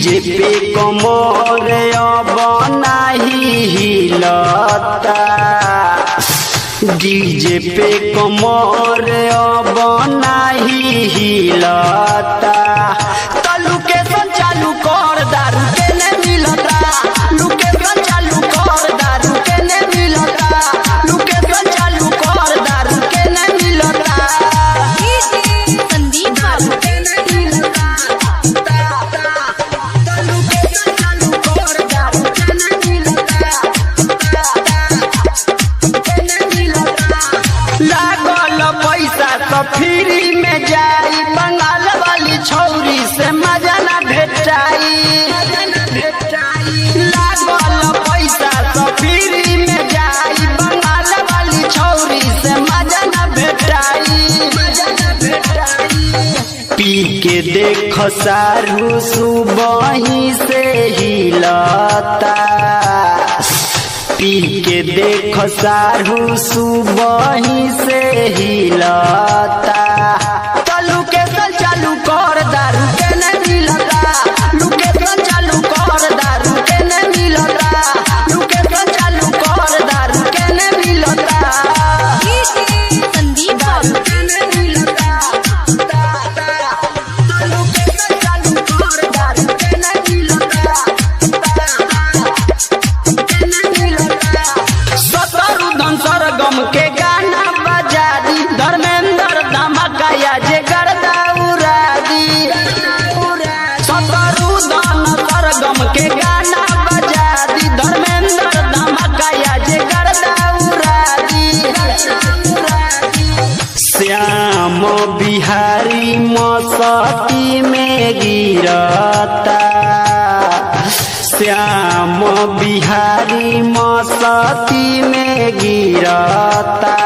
DJ पे कमर अब नाही हिलता, डीजे पे कमर अब नाही हिलता। तो लोकेशन चालू कर दारू के ने मिलता, लोकेशन चालू कर दारू के ने मिलता, लोकेशन चालू कर दारू के ने मिलता। संदीप बाबू फ्री में जाई बंगाल वाली छौरी से मजा ना भेटाई, लागल पैसा तो फ्री में जाई बंगाल वाली छौरी से मजा ना भेटाई। पी के देख सारू सुबही से हिलता, पी के देख सारू सुबही से हिलता। तो लोकेशन चालू कर दारू के ने मिलता, लोकेशन चालू कर दारू के ने मिलता, लोकेशन चालू कर दारू के ने मिलता। संदीप बाबू सरगम के गाना बजा दी, धर्मेंद्र धमाका जे गर्दा उड़ा दी। शत्रुधन सरगम के गाना बजा दी, धर्मेंद्र धमाका जे गर्दा उड़ा दी। श्याम बिहारी मस्ती में गिरता, श्याम बिहारी मस्ती में गिरता।